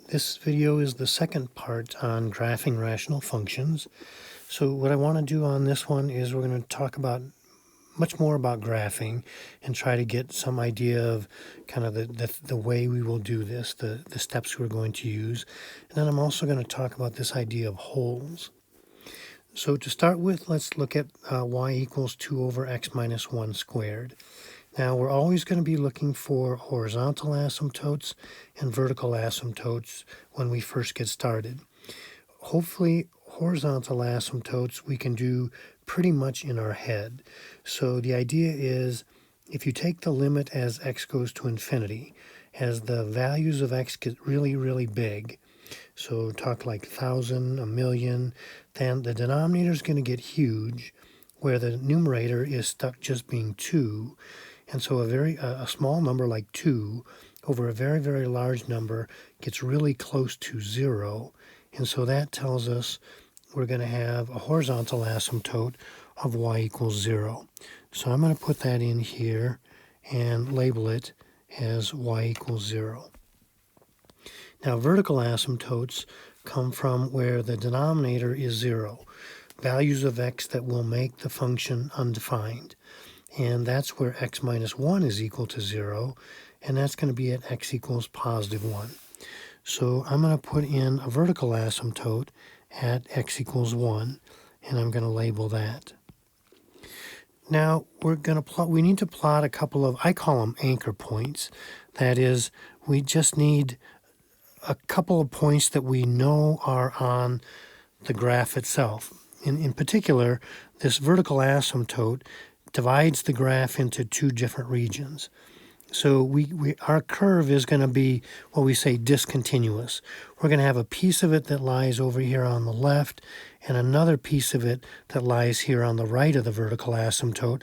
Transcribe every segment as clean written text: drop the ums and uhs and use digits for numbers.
This video is the second part on graphing rational functions. So what I want to do on this one is we're going to talk about much more about graphing and try to get some idea of kind of the way we will do this, the steps we're going to use. And then I'm also going to talk about this idea of holes. So to start with, let's look at y equals 2 over x minus 1 squared. Now we're always going to be looking for horizontal asymptotes and vertical asymptotes when we first get started. Hopefully horizontal asymptotes we can do pretty much in our head. So the idea is if you take the limit as x goes to infinity, as the values of x get really, really big, so talk like 1,000, a million, then the denominator is going to get huge, where the numerator is stuck just being 2. And so a small number like 2 over a very, very large number gets really close to 0. And so that tells us we're going to have a horizontal asymptote of y equals 0. So I'm going to put that in here and label it as y equals 0. Now vertical asymptotes come from where the denominator is 0, values of x that will make the function undefined. And that's where x minus 1 is equal to 0, and that's going to be at x equals positive 1. So I'm going to put in a vertical asymptote at x equals 1, and I'm going to label that. Now we need to plot a couple of, I call them anchor points. That is, we just need a couple of points that we know are on the graph itself. In particular, this vertical asymptote divides the graph into two different regions. So our curve is going to be what we say discontinuous. We're going to have a piece of it that lies over here on the left and another piece of it that lies here on the right of the vertical asymptote,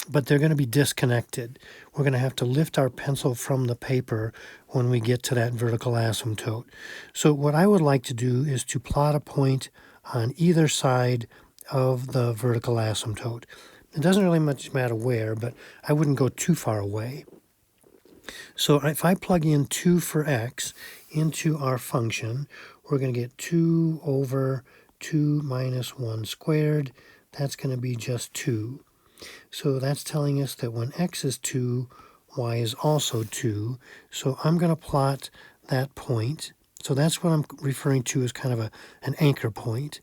but they're going to be disconnected. We're going to have to lift our pencil from the paper when we get to that vertical asymptote. So what I would like to do is to plot a point on either side of the vertical asymptote. It doesn't really much matter where, but I wouldn't go too far away. So if I plug in 2 for x into our function, we're going to get 2 over 2 minus 1 squared. That's going to be just 2. So that's telling us that when x is 2, y is also 2. So I'm going to plot that point. So that's what I'm referring to as kind of an anchor point.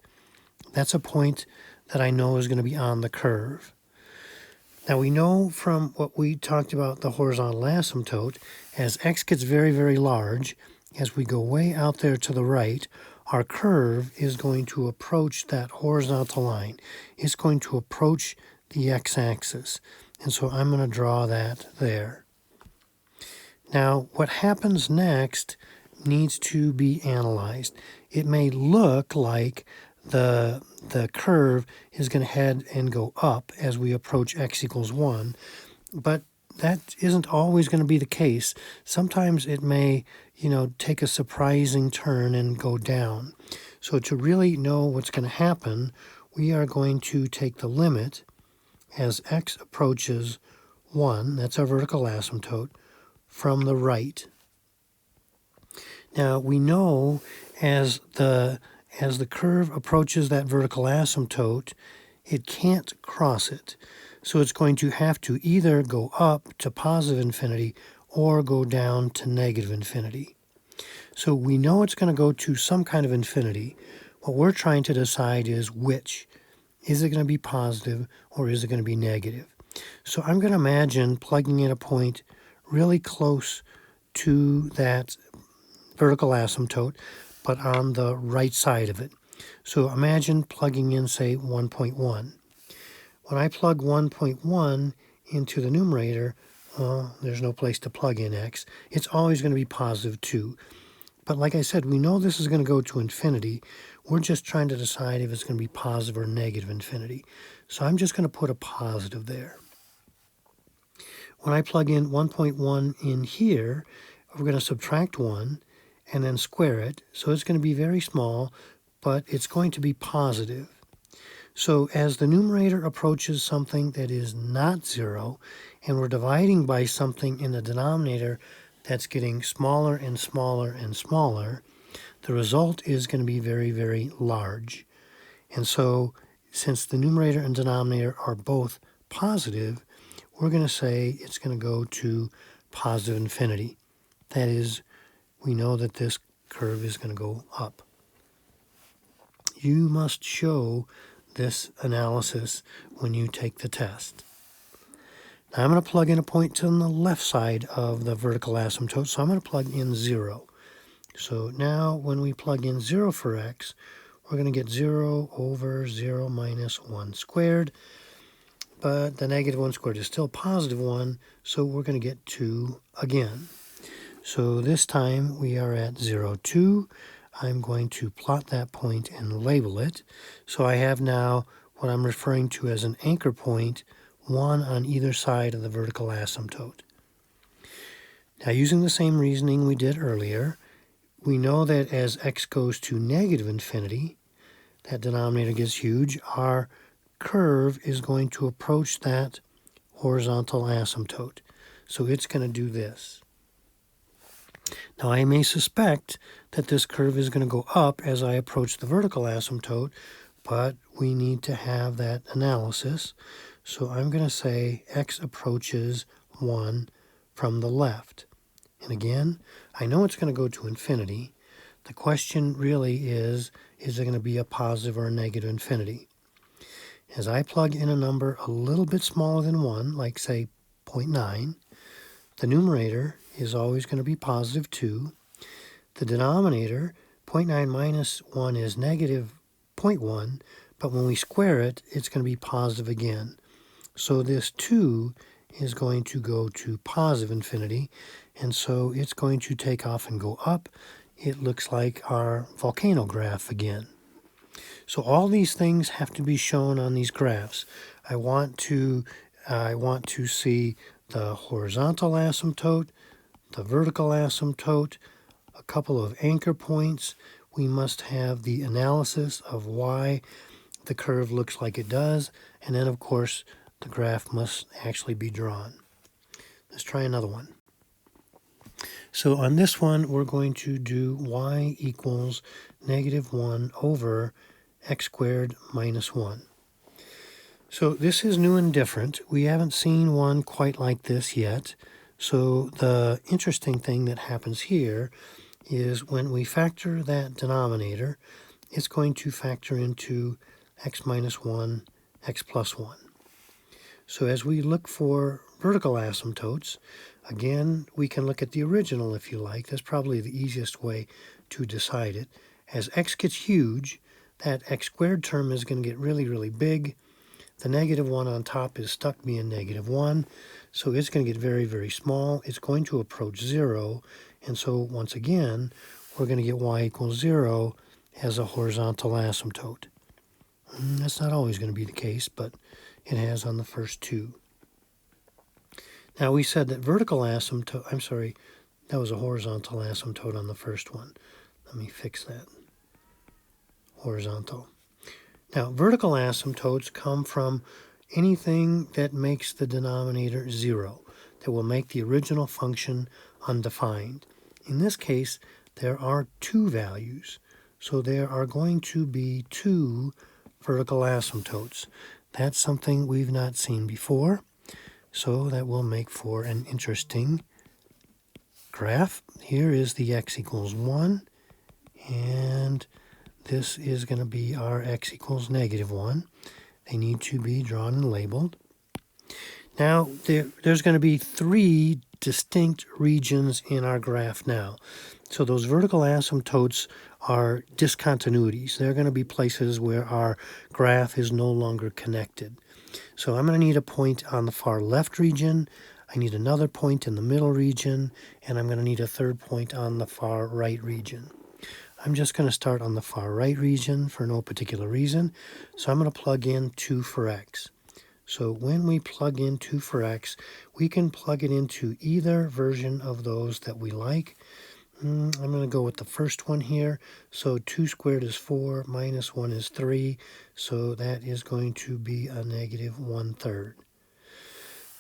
That's a point that I know is going to be on the curve. Now we know from what we talked about the horizontal asymptote, as x gets very, very large, as we go way out there to the right, our curve is going to approach that horizontal line. It's going to approach the x-axis. And so I'm going to draw that there. Now what happens next needs to be analyzed. It may look like the curve is going to head and go up as we approach x equals 1, but that isn't always going to be the case. Sometimes it may, take a surprising turn and go down. So to really know what's going to happen, we are going to take the limit as x approaches 1, that's our vertical asymptote, from the right. Now we know as the curve approaches that vertical asymptote, it can't cross it. So it's going to have to either go up to positive infinity or go down to negative infinity. So we know it's going to go to some kind of infinity. What we're trying to decide is which. Is it going to be positive or is it going to be negative? So I'm going to imagine plugging in a point really close to that vertical asymptote, but on the right side of it. So imagine plugging in, say, 1.1. When I plug 1.1 into the numerator, there's no place to plug in x. It's always going to be positive 2. But like I said, we know this is going to go to infinity. We're just trying to decide if it's going to be positive or negative infinity. So I'm just going to put a positive there. When I plug in 1.1 in here, we're going to subtract 1 and then square it. So it's going to be very small, but it's going to be positive. So as the numerator approaches something that is not 0, and we're dividing by something in the denominator that's getting smaller and smaller and smaller, the result is going to be very, very large. And so since the numerator and denominator are both positive, we're going to say it's going to go to positive infinity. That is, we know that this curve is going to go up. You must show this analysis when you take the test. Now I'm going to plug in a point on the left side of the vertical asymptote, so I'm going to plug in 0. So now when we plug in 0 for x, we're going to get 0 over 0 minus 1 squared. But the negative 1 squared is still positive 1, so we're going to get 2 again. So this time we are at 0, 2. I'm going to plot that point and label it. So I have now what I'm referring to as an anchor point, 1 on either side of the vertical asymptote. Now using the same reasoning we did earlier, we know that as x goes to negative infinity, that denominator gets huge, our curve is going to approach that horizontal asymptote. So it's going to do this. Now I may suspect that this curve is going to go up as I approach the vertical asymptote, but we need to have that analysis. So I'm going to say x approaches 1 from the left. And again, I know it's going to go to infinity. The question really is it going to be a positive or a negative infinity? As I plug in a number a little bit smaller than 1, like say 0.9, the numerator is always going to be positive 2. The denominator, 0.9 minus 1 is negative 0.1, but when we square it, it's going to be positive again. So this 2 is going to go to positive infinity, and so it's going to take off and go up. It looks like our volcano graph again. So all these things have to be shown on these graphs. I want to see the horizontal asymptote, the vertical asymptote, a couple of anchor points. We must have the analysis of why the curve looks like it does, and then of course the graph must actually be drawn. Let's try another one. So on this one, we're going to do y equals negative 1 over x squared minus 1. So this is new and different. We haven't seen one quite like this yet. So the interesting thing that happens here is when we factor that denominator, it's going to factor into x minus 1, x plus 1. So as we look for vertical asymptotes, again, we can look at the original if you like. That's probably the easiest way to decide it. As x gets huge, that x squared term is going to get really, really big. The negative 1 on top is stuck being negative 1, so it's going to get very, very small. It's going to approach 0, and so once again, we're going to get y equals 0 as a horizontal asymptote. That's not always going to be the case, but it has on the first two. Now we said that vertical asymptote, that was a horizontal asymptote on the first one. Let me fix that. Horizontal. Now, vertical asymptotes come from anything that makes the denominator 0, that will make the original function undefined. In this case, there are 2 values, so there are going to be 2 vertical asymptotes. That's something we've not seen before, so that will make for an interesting graph. Here is the x equals 1, and this is going to be our x equals negative 1. They need to be drawn and labeled. Now, there's going to be 3 distinct regions in our graph now. So those vertical asymptotes are discontinuities. They're going to be places where our graph is no longer connected. So I'm going to need a point on the far left region. I need another point in the middle region, and I'm going to need a third point on the far right region. I'm just going to start on the far right region for no particular reason. So I'm going to plug in 2 for x. So when we plug in 2 for x, we can plug it into either version of those that we like. I'm going to go with the first one here. So 2 squared is 4, minus 1 is 3. So that is going to be a negative 1/3.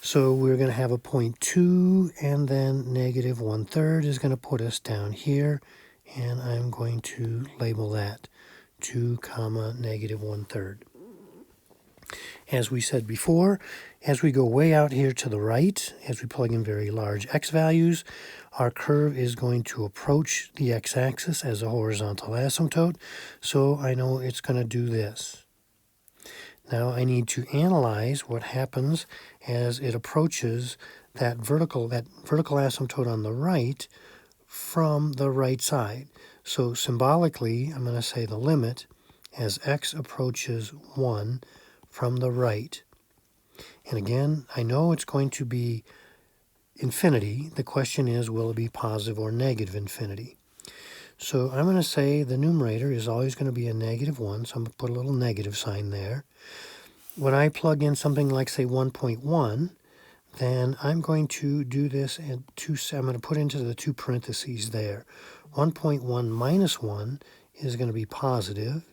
So we're going to have a point 2, and then negative 1/3 is going to put us down here. and I'm going to label that 2 comma negative 1/3. As we said before, as we go way out here to the right, as we plug in very large x values, our curve is going to approach the x-axis as a horizontal asymptote, so I know it's going to do this. Now I need to analyze what happens as it approaches that vertical asymptote on the right from the right side. So symbolically, I'm going to say the limit as x approaches 1 from the right. And again, I know it's going to be infinity. The question is, will it be positive or negative infinity? So I'm going to say the numerator is always going to be a negative 1, so I'm going to put a little negative sign there. When I plug in something like, say, 1.1, then I'm going to do this at I'm going to put into the 2 parentheses there. 1.1 minus 1 is going to be positive,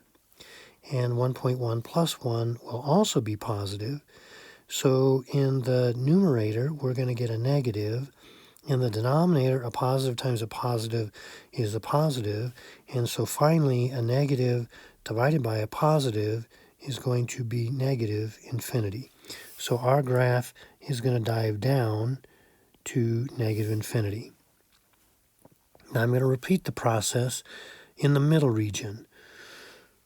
and 1.1 plus 1 will also be positive. So in the numerator, we're going to get a negative. In the denominator, a positive times a positive is a positive. And so finally, a negative divided by a positive is going to be negative infinity. So our graph is going to dive down to negative infinity. Now I'm going to repeat the process in the middle region.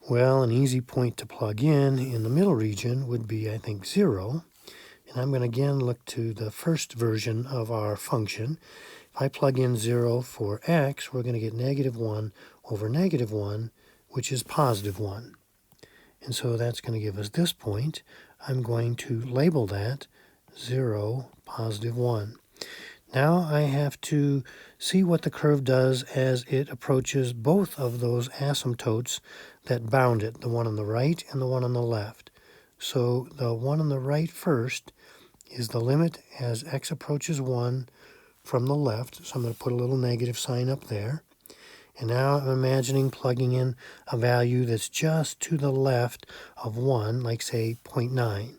Well, an easy point to plug in the middle region would be, I think, 0. And I'm going to again look to the first version of our function. If I plug in 0 for x, we're going to get negative 1 over negative 1, which is positive 1. And so that's going to give us this point. I'm going to label that 0, positive 1. Now I have to see what the curve does as it approaches both of those asymptotes that bound it, the one on the right and the one on the left. So the one on the right first is the limit as x approaches 1 from the left. So I'm going to put a little negative sign up there. And now I'm imagining plugging in a value that's just to the left of 1, like say 0.9.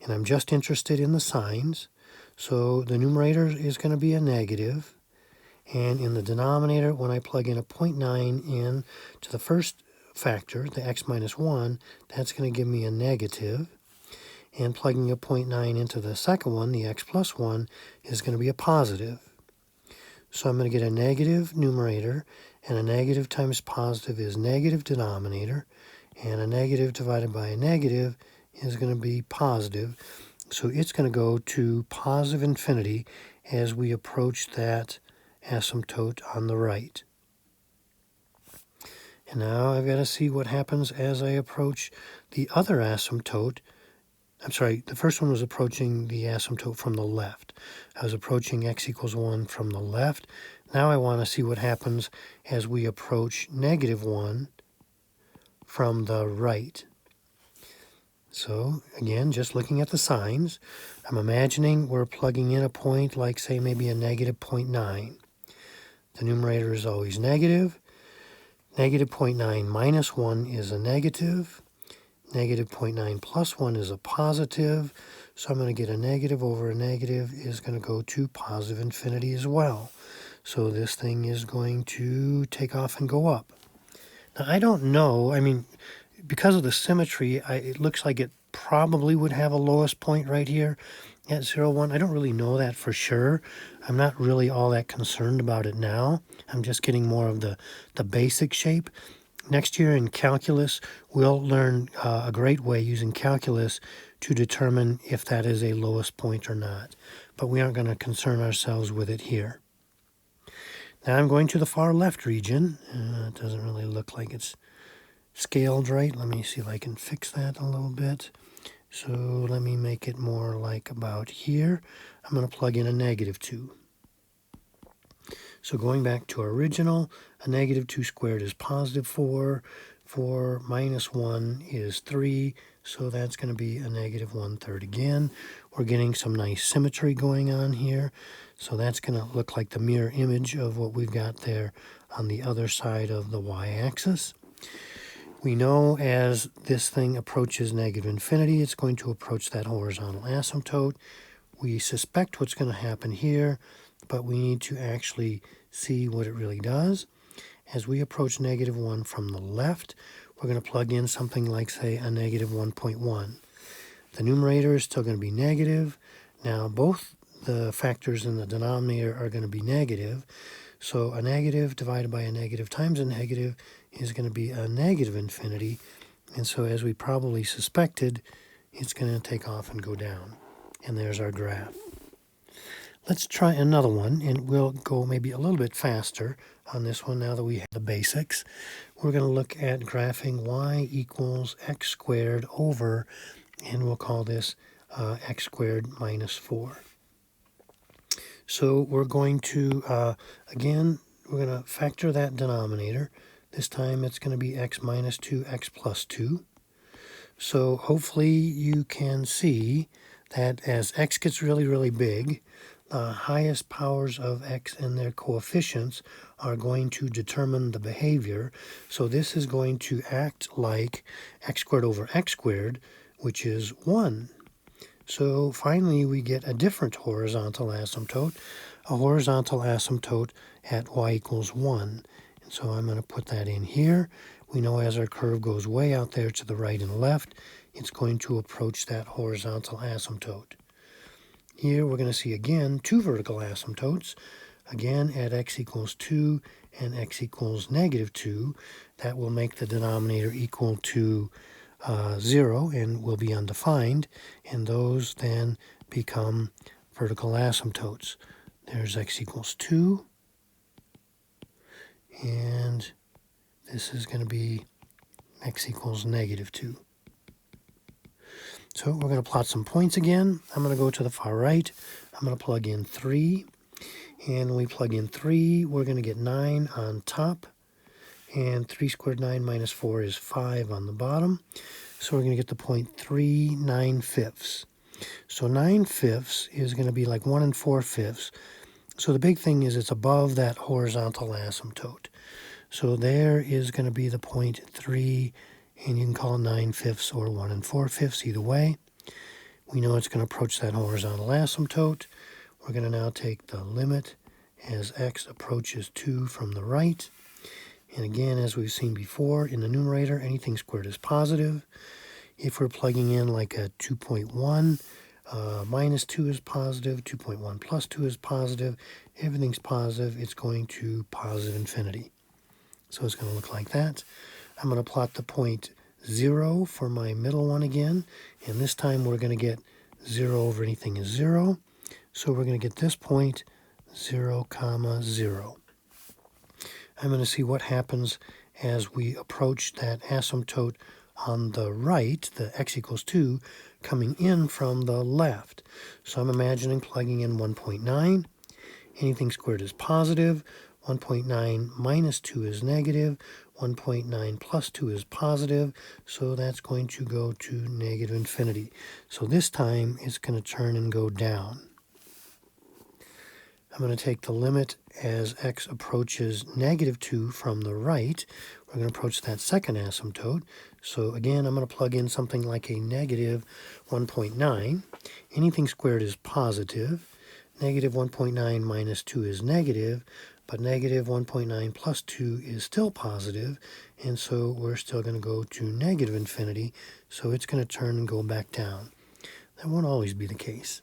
And I'm just interested in the signs. So the numerator is going to be a negative. And in the denominator, when I plug in a 0.9 in to the first factor, the x minus 1, that's going to give me a negative. And plugging a 0.9 into the second one, the x plus 1, is going to be a positive. So I'm going to get a negative numerator, and a negative times positive is negative denominator, and a negative divided by a negative is going to be positive. So it's going to go to positive infinity as we approach that asymptote on the right. And now I've got to see what happens as I approach the other asymptote. I'm sorry, the first one was approaching the asymptote from the left. I was approaching x equals 1 from the left. Now I want to see what happens as we approach negative 1 from the right. So again, just looking at the signs, I'm imagining we're plugging in a point like, say, maybe a negative 0.9. The numerator is always negative. Negative 0.9 minus 1 is a negative. Negative 0.9 plus 1 is a positive. So I'm going to get a negative over a negative is going to go to positive infinity as well. So this thing is going to take off and go up. Now I don't know, I mean, because of the symmetry, it looks like it probably would have a lowest point right here at 0, 1. I don't really know that for sure. I'm not really all that concerned about it now. I'm just getting more of the basic shape. Next year in calculus, we'll learn a great way using calculus to determine if that is a lowest point or not. But we aren't going to concern ourselves with it here. Now I'm going to the far left region. It doesn't really look like it's scaled right. Let me see if I can fix that a little bit. So let me make it more like about here. I'm going to plug in a negative 2. So going back to our original, a negative 2 squared is positive 4. 4 minus 1 is 3. So that's going to be a negative 1/3 again. We're getting some nice symmetry going on here. So that's going to look like the mirror image of what we've got there on the other side of the y-axis. We know as this thing approaches negative infinity, it's going to approach that horizontal asymptote. We suspect what's going to happen here, but we need to actually see what it really does. As we approach -1 from the left, we're going to plug in something like, say, a -1.1. The numerator is still going to be negative. Now, both the factors in the denominator are going to be negative. So a negative divided by a negative times a negative is going to be a negative infinity. And so as we probably suspected, it's going to take off and go down. And there's our graph. Let's try another one, and we'll go maybe a little bit faster on this one now that we have the basics. We're going to look at graphing y equals x squared over, and we'll call this x squared minus 4. So we're going to, again, we're going to factor that denominator. This time it's going to be x minus 2, x plus 2. So hopefully you can see that as x gets really, really big, the highest powers of x and their coefficients are going to determine the behavior. So this is going to act like x squared over x squared, which is 1. So finally we get a different horizontal asymptote, a horizontal asymptote at y equals 1. And so I'm going to put that in here. We know as our curve goes way out there to the right and left, it's going to approach that horizontal asymptote. Here we're going to see again two vertical asymptotes, again at x equals 2 and x equals -2. That will make the denominator equal to 0 and will be undefined, and those then become vertical asymptotes. There's x equals 2, and this is going to be x equals -2. So we're going to plot some points again. I'm going to go to the far right. I'm going to plug in 3. And when we plug in 3, we're going to get 9 on top. And 3 squared 9 minus 4 is 5 on the bottom. So we're going to get the point 3 9/5. So 9/5 is going to be like 1 4/5. So the big thing is it's above that horizontal asymptote. So there is going to be the point 3, and you can call it 9/5 or 1 4/5, either way. We know it's going to approach that horizontal asymptote. We're going to now take the limit as x approaches 2 from the right. And again, as we've seen before, in the numerator, anything squared is positive. If we're plugging in like a 2.1, minus 2 is positive, 2.1 plus 2 is positive, everything's positive, it's going to positive infinity. So it's going to look like that. I'm going to plot the point 0 for my middle one again, and this time we're going to get 0 over anything is 0. So we're going to get this point 0, 0. I'm going to see what happens as we approach that asymptote on the right, the x equals 2, coming in from the left. So I'm imagining plugging in 1.9. Anything squared is positive. 1.9 minus 2 is negative. 1.9 plus 2 is positive. So that's going to go to negative infinity. So this time it's going to turn and go down. I'm going to take the limit as x approaches -2 from the right. We're going to approach that second asymptote. So again, I'm going to plug in something like a -1.9. Anything squared is positive. -1.9 minus 2 is negative, but -1.9 plus 2 is still positive, and so we're still going to go to negative infinity, so it's going to turn and go back down. That won't always be the case.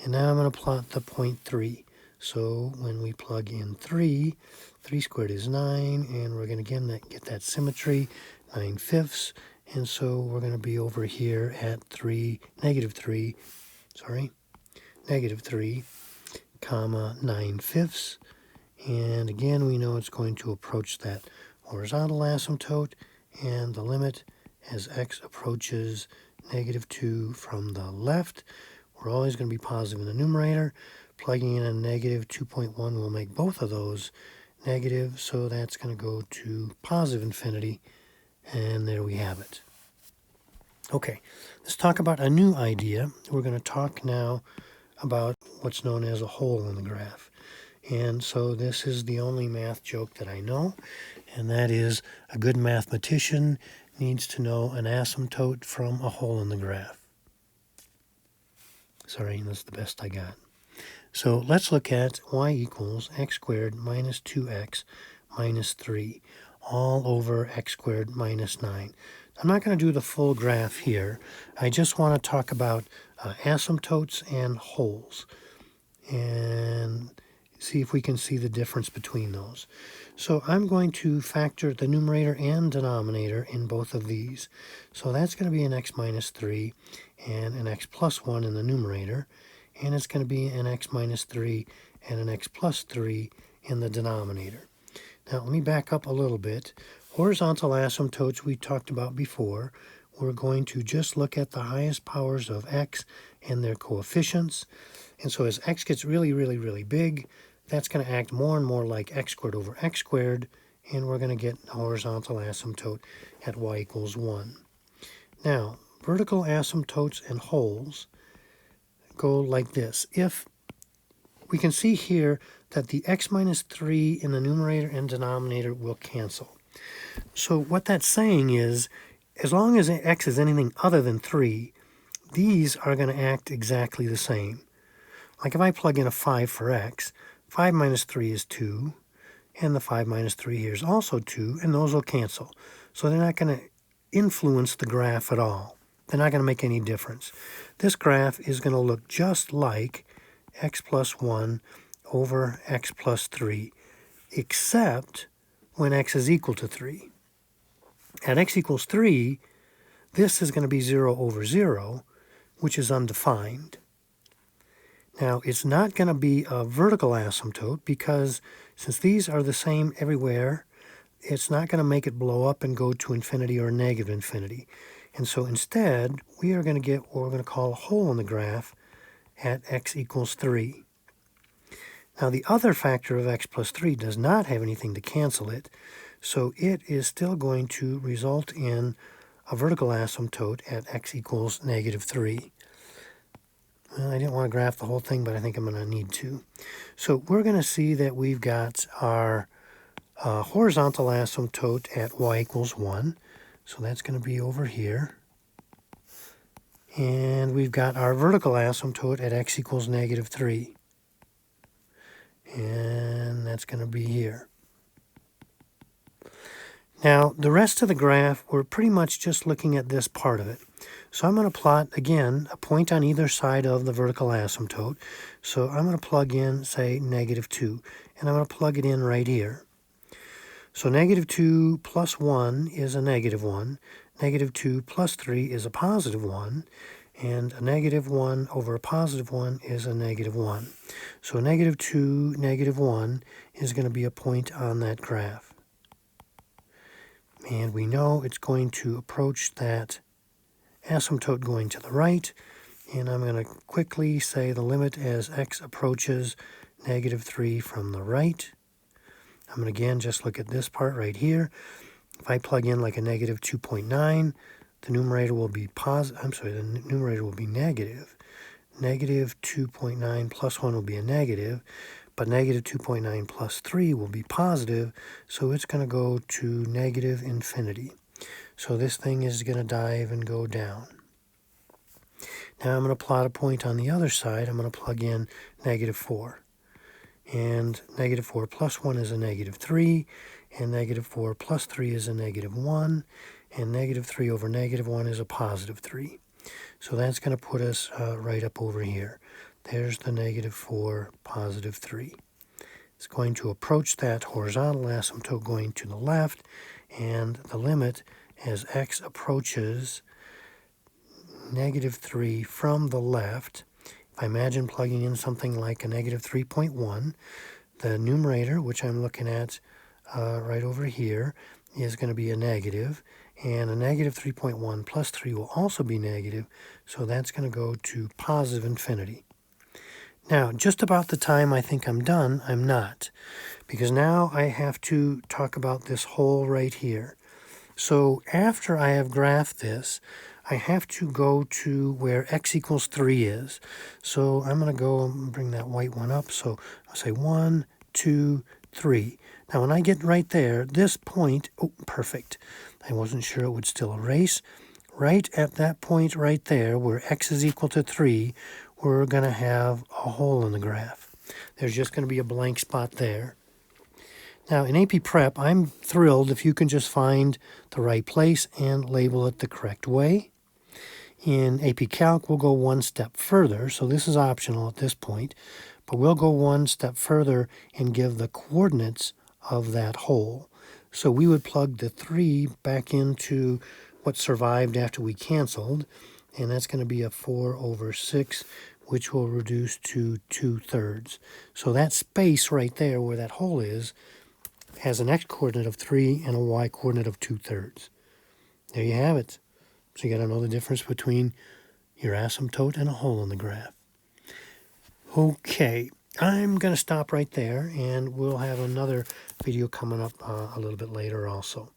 And now I'm going to plot the point 3. So when we plug in 3, 3 squared is 9, and we're going to again get that symmetry, 9/5, and so we're going to be over here at -3, comma 9/5, and again we know it's going to approach that horizontal asymptote, and the limit as x approaches -2 from the left, we're always going to be positive in the numerator. Plugging in a -2.1 will make both of those negative, so that's going to go to positive infinity, and there we have it. Okay, let's talk about a new idea. We're going to talk now about what's known as a hole in the graph. And so this is the only math joke that I know, and that is a good mathematician needs to know an asymptote from a hole in the graph. Sorry, that's the best I got. So let's look at y equals x squared minus 2x minus 3 all over x squared minus 9. I'm not going to do the full graph here. I just want to talk about asymptotes and wholes and see if we can see the difference between those. So I'm going to factor the numerator and denominator in both of these. So that's going to be an x minus 3 and an x plus 1 in the numerator, and it's going to be an x minus 3 and an x plus 3 in the denominator. Now let me back up a little bit. Horizontal asymptotes we talked about before. We're going to just look at the highest powers of x and their coefficients. And so as x gets really, really, really big, that's going to act more and more like x squared over x squared, and we're going to get a horizontal asymptote at y equals 1. Now, vertical asymptotes and wholes go like this. If we can see here that the x minus 3 in the numerator and denominator will cancel. So what that's saying is, as long as x is anything other than 3, these are going to act exactly the same. Like if I plug in a 5 for x, 5 minus 3 is 2, and the 5 minus 3 here is also 2, and those will cancel. So they're not going to influence the graph at all. They're not going to make any difference. This graph is going to look just like x plus 1 over x plus 3, except when x is equal to 3. At x equals 3, this is going to be 0 over 0, which is undefined. Now, it's not going to be a vertical asymptote because since these are the same everywhere, it's not going to make it blow up and go to infinity or negative infinity. And so instead, we are going to get what we're going to call a hole in the graph at x equals 3. Now, the other factor of x plus 3 does not have anything to cancel it, so it is still going to result in a vertical asymptote at x equals negative 3. Well, I didn't want to graph the whole thing, but I think I'm going to need to. So we're going to see that we've got our horizontal asymptote at y equals 1. So that's going to be over here. And we've got our vertical asymptote at x equals negative 3. And that's going to be here. Now, the rest of the graph, we're pretty much just looking at this part of it. So I'm going to plot, again, a point on either side of the vertical asymptote. So I'm going to plug in, say, negative 2. And I'm going to plug it in right here. So negative 2 plus 1 is a negative 1. Negative 2 plus 3 is a positive 1. And a negative 1 over a positive 1 is a negative 1. So negative 2, negative 1 is going to be a point on that graph. And we know it's going to approach that asymptote going to the right. And I'm going to quickly say the limit as x approaches negative 3 from the right. I'm going to again just look at this part right here. If I plug in like a negative 2.9, the numerator will be the numerator will be negative. Negative 2.9 plus 1 will be a negative, but negative 2.9 plus 3 will be positive, so it's going to go to negative infinity. So this thing is going to dive and go down. Now I'm going to plot a point on the other side. I'm going to plug in negative 4. And negative 4 plus 1 is a negative 3, and negative 4 plus 3 is a negative 1, and negative 3 over negative 1 is a positive 3. So that's going to put us right up over here. There's the negative 4, positive 3. It's going to approach that horizontal asymptote going to the left, and the limit as x approaches negative 3 from the left. If I imagine plugging in something like a negative 3.1, the numerator, which I'm looking at right over here, is going to be a negative, and a negative 3.1 plus 3 will also be negative, so that's going to go to positive infinity. Now, just about the time I think I'm done, I'm not, because now I have to talk about this hole right here. So after I have graphed this, I have to go to where x equals 3 is. So I'm going to go and bring that white one up. So I'll say 1, 2, 3. Now when I get right there, this point, oh, perfect. I wasn't sure it would still erase. Right at that point right there, where x is equal to 3, we're going to have a hole in the graph. There's just going to be a blank spot there. Now, in AP Prep, I'm thrilled if you can just find the right place and label it the correct way. In AP Calc, we'll go one step further, so this is optional at this point, but we'll go one step further and give the coordinates of that hole. So we would plug the 3 back into what survived after we canceled, and that's going to be a 4/6, which will reduce to 2/3. So that space right there where that hole is has an x-coordinate of 3 and a y-coordinate of 2/3. There you have it. So you got to know the difference between your asymptote and a hole in the graph. Okay, I'm going to stop right there, and we'll have another video coming up a little bit later also.